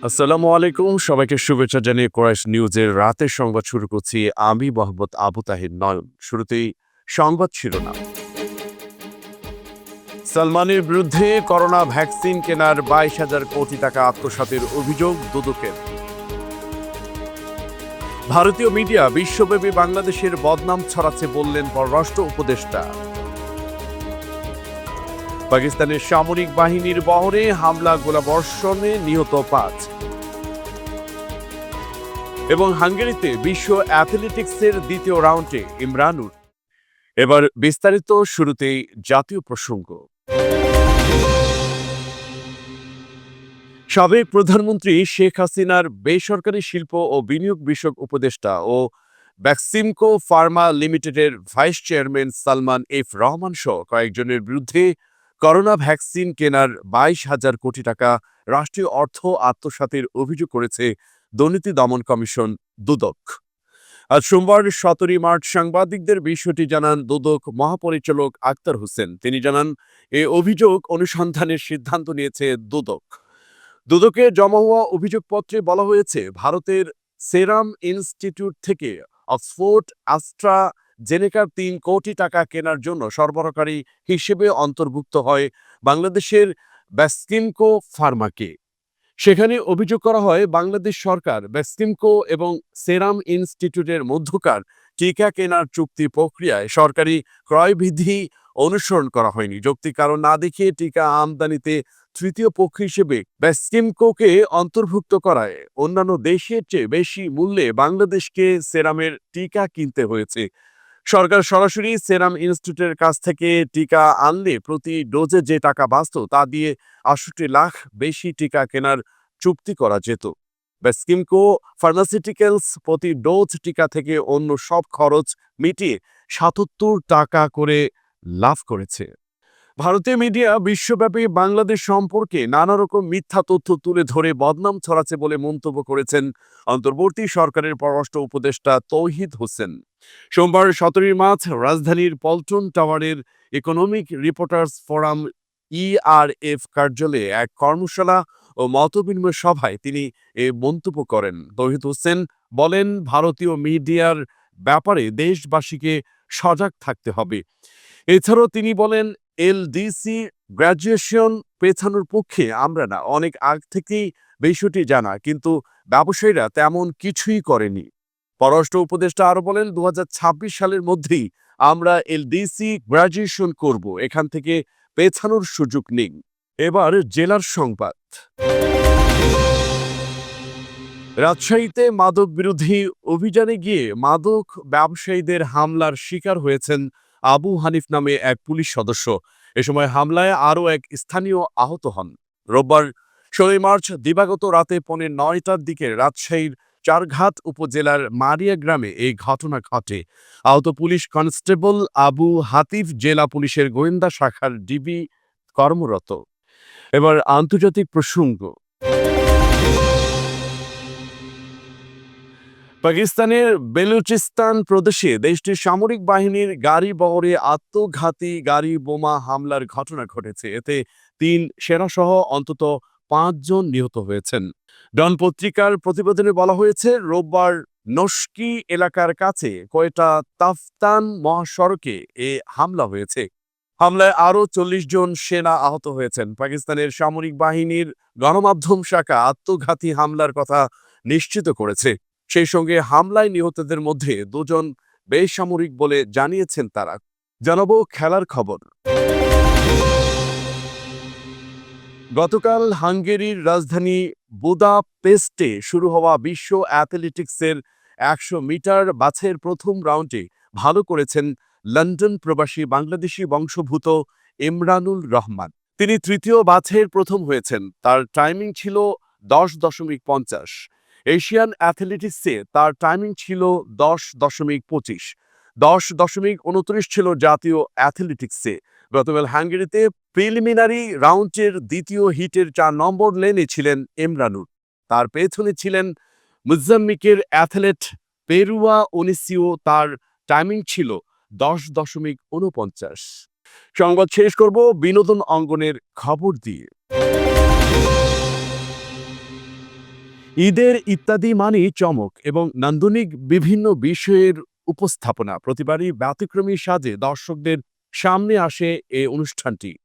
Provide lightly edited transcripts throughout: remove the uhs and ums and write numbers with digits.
আসসালামু আলাইকুম। সবাইকে শুভেচ্ছা জানিয়ে কুরাইশ নিউজের রাতের সংবাদ শুরু করছি। আমি মোহাম্মদ আবু তাহির নয়ন। শুরুতেই সংবাদ শিরোনাম। সালমানের বিরুদ্ধে করোনা ভ্যাকসিন কেনার 22,000 কোটি টাকা আত্মসাতের অভিযোগ দুদকের। ভারতীয় মিডিয়া বিশ্বব্যাপী বাংলাদেশের বদনাম ছড়াচ্ছে বললেন পররাষ্ট্র উপদেষ্টা। পাকিস্তানের সামরিক বাহিনীর বহরে হামলা গোলাবর্ষণে নিহত 5। এবং হাঙ্গেরিতে বিশ্ব অ্যাথলেটিক্সের দ্বিতীয় রাউন্ডে ইমরানুর। এবার বিস্তারিত, শুরুতেই জাতীয় প্রসঙ্গ। সাবেক প্রধানমন্ত্রী শেখ হাসিনার বেসরকারি শিল্প ও বিনিয়োগ বিষয়ক উপদেষ্টা ও ব্যাক্সিমকো ফার্মা লিমিটেডের vice chairman Salman F Rahman সহ কয়েকজনের বিরুদ্ধে করোনা ভ্যাকসিন কেনার 22,000 কোটি টাকা রাষ্ট্রীয় অর্থ আত্মসাতের অভিযোগ করেছে দুর্নীতি দমন কমিশন দুদক। আজ সোমবার 17 মার্চ সাংবাদিকদের বিষয়টি জানান দুদক মহাপরিচালক আক্তার হোসেন। তিনি জানান, এ অভিযোগ অনুসন্ধানের সিদ্ধান্ত নিয়েছে দুদক। দুদকে জমা হওয়া অভিযোগপত্রে বলা হয়েছে, ভারতের সেরাম ইনস্টিটিউট থেকে অক্সফোর্ড অ্যাস্ট্রাজেনেকার 3 কোটি টাকা কেনার জন্য সরবরাহকারী হিসেবে অন্তর্ভুক্ত হয় বাংলাদেশের ব্যাক্সিমকো ফার্মাকে। সেখানে অভিযোগ করা হয়, বাংলাদেশ সরকার ব্যাক্সিমকো এবং সেরাম ইনস্টিটিউটের মধ্যকার টিকা কেনার চুক্তি প্রক্রিয়ায় সরকারি ক্রয়বিধি অনুসরণ করা হয়নি। যৌক্তিক কারণ না দেখিয়ে টিকা আমদানিতে তৃতীয় পক্ষ হিসেবে ব্যাক্সিমকোকে অন্তর্ভুক্ত করায় অন্যান্য দেশের চেয়ে বেশি মূল্যে বাংলাদেশকে সেরামের টিকা কিনতে হয়েছে। সরকার সরাসরি সেরাম ইনস্টিটিউটের কাছ থেকে টিকা আনলে প্রতি ডোজে যে টাকা বাঁচত তা দিয়ে ৬৮ লাখ বেশি টিকা কেনার চুক্তি করা যেত। ব্যাক্সিমকো ফার্মাসিউটিক্যালস প্রতি ডোজ টিকা থেকে অন্য সব খরচ মিটিয়ে ৭৭ টাকা করে লাভ করেছে। ভারতীয় মিডিয়া বিশ্বব্যাপী বাংলাদেশ সম্পর্কে নানা রকম মিথ্যা তথ্য তুলে ধরে বদনাম ছড়াচ্ছে বলে মন্তব্য করেছেন অন্তর্বর্তী সরকারের পররাষ্ট্র উপদেষ্টা তৌহিদ হোসেন। সোমবার 17 মার্চ রাজধানীর পল্টন টাওয়ারের ইকোনমিক রিপোর্টার্স ফোরাম ইআরএফ কার্যালয়ে এক কর্মশালা ও মতবিনিময় সভায় তিনি এ মন্তব্য করেন। তৌহিদ হোসেন বলেন, ভারতীয় মিডিয়ার ব্যাপারে দেশবাসীকে সজাগ থাকতে হবে। এছাড়াও তিনি বলেন, এলডিসি গ্র্যাজুয়েশন পেছানোর পক্ষে আমরা না, অনেক আগ থেকেই বিষয়টি জানা, কিন্তু ব্যবসায়ীরা তেমন কিছুই করেনি। পররাষ্ট্র উপদেষ্টা আরো বলেন, 2026 সালের মধ্যেই আমরা এলডিসি গ্র্যাজুয়েশন করব, এখান থেকে পেছানোর সুযোগ নেই। এবার জেলার সংবাদ। রাজশাহীতে মাদক বিরোধী অভিযানে গিয়ে মাদক ব্যবসায়ীদের হামলার শিকার হয়েছেন আবু হানিফ নামে এক পুলিশ সদস্য। এ সময় হামলায় আরও এক স্থানীয় আহত হন। রোববার 16 মার্চ দিবাগত রাতে 9:15টার দিকে রাজশাহীর চারঘাট উপজেলার মারিয়া গ্রামে এই ঘটনা ঘটে। আহত পুলিশ কনস্টেবল আবু হাতিফ জেলা পুলিশের গোয়েন্দা শাখার ডিবি কর্মরত। এবার আন্তর্জাতিক প্রসঙ্গ। পাকিস্তানের বেলুচিস্তান প্রদেশে দেশটির সামরিক বাহিনীর গাড়ি বহরে আত্মঘাতী গাড়ি বোমা হামলার ঘটনা ঘটেছে। এতে 3 সেনাসহ অন্তত 5 জন নিহত হয়েছেন। ডন পত্রিকার প্রতিবেদনে বলা হয়েছে, রোববার নস্কি এলাকার কাছে কোয়েটা তাফতান মহাসড়কে এ হামলা হয়েছে। হামলায় আরও 40 জন সেনা আহত হয়েছেন। পাকিস্তানের সামরিক বাহিনীর গণমাধ্যম শাখা আত্মঘাতী হামলার কথা নিশ্চিত করেছে। সেই সঙ্গে হামলায় নিহতদের মধ্যে 2 জন বেসামরিক বলে জানিয়েছেন তারা। জানাবো খেলার খবর। গতকাল হাঙ্গেরির রাজধানী বুদাপেস্টে শুরু হওয়া বিশ্ব অ্যাথলেটিক্সের 100 মিটার বাছাইয়ের প্রথম রাউন্ডে ভালো করেছেন লন্ডন প্রবাসী বাংলাদেশি বংশোদ্ভূত ইমরানুল রহমান। তিনি তৃতীয় বাছাইয়ের প্রথম হয়েছেন। তার টাইমিং ছিল 10.50। এশিয়ান অ্যাথলেটিক্সে তার টাইমিং ছিল 10.25। 10.29 ছিল জাতীয় অ্যাথলেটিক্সে। গতকাল হাঙ্গেরিতে প্রিলিমিনারি রাউন্ডের দ্বিতীয় হিটের 4 নম্বর লেনে ছিলেন ইমরানুর। তার পেছনে ছিলেন মোজাম্বিকের অ্যাথলেট পেরুয়া ওনিসিও, তার টাইমিং ছিল 10.49। সংবাদ শেষ করব বিনোদন অঙ্গনের খবর দিয়ে। ঈদের ইত্যাদি মানেই চমক এবং নান্দনিক বিভিন্ন বিষয়ের উপস্থাপনা। প্রতিবারই ব্যতিক্রমী সাজে দর্শকদের সামনে আসে এই অনুষ্ঠানটি।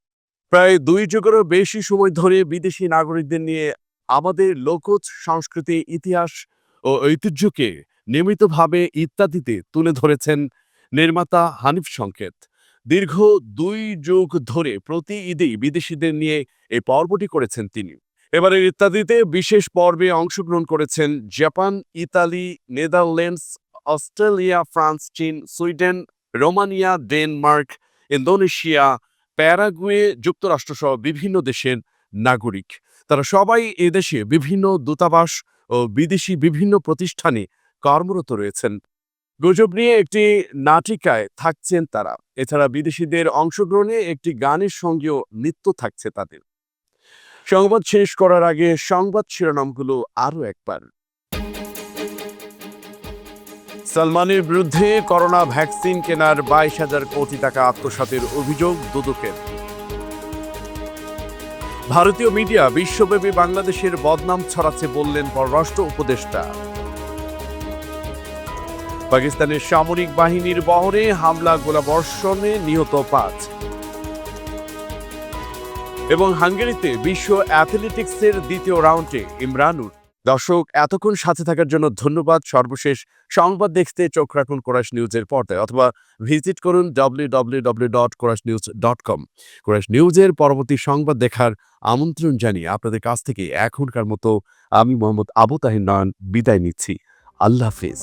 প্রায় ২ যুগেরও বেশি সময় ধরে বিদেশি নাগরিকদের নিয়ে আমাদের লোকজ সংস্কৃতি, ইতিহাস ও ঐতিহ্যকে নিয়মিতভাবে ইত্যাদিতে তুলে ধরেছেন নির্মাতা হানিফ সংকেত। দীর্ঘ ২ যুগ ধরে প্রতি ঈদেই বিদেশিদের নিয়ে এই পর্বটি করেছেন তিনি। এবারের ইত্যাদিতে বিশেষ পর্বে অংশগ্রহণ করেছেন Japan, Italy, Netherlands, Australia, France, চীন, Sweden, Romania, Denmark, Indonesia, Paraguay, যুক্তরাষ্ট্রসহ বিভিন্ন দেশের নাগরিক। তারা সবাই এদেশে বিভিন্ন দূতাবাস ও বিদেশি বিভিন্ন প্রতিষ্ঠানে কর্মরত রয়েছেন। গুজব নিয়ে একটি নাটিকায় থাকছেন তারা। এছাড়া বিদেশিদের অংশগ্রহণে একটি গানের সঙ্গেও নৃত্য থাকছে তাদের। সংবাদ শেষ করার আগে সংবাদ শিরোনামগুলো আরও একবার। সালমানের বিরুদ্ধে করোনা ভ্যাকসিন কেনার ২২,০০০ কোটি টাকা আত্মসাতের অভিযোগ দুদকের। ভারতীয় মিডিয়া বিশ্বব্যাপী বাংলাদেশের বদনাম ছড়াচ্ছে বললেন পররাষ্ট্র উপদেষ্টা। পাকিস্তানের সামরিক বাহিনীর বহরে হামলা, গোলাবর্ষণে নিহত ৫। এবং হাঙ্গেরিতে বিশ্ব অ্যাথলেটিক্সের দ্বিতীয় রাউন্ডে ইমরানুর। দর্শক, এতক্ষণ সাথে থাকার জন্য ধন্যবাদ। সর্বশেষ সংবাদ দেখতে চোখ রাখুন কোরাস নিউজের পর্দায় অথবা ভিজিট করুন www.korasnews.com। কোরাস নিউজের পরবর্তী সংবাদ দেখার আমন্ত্রণ জানিয়ে আপনাদের কাছ থেকে এখনকার মতো আমি মোহাম্মদ আবু তাহির নয়ন বিদায় নিচ্ছি। আল্লাহ হাফেজ।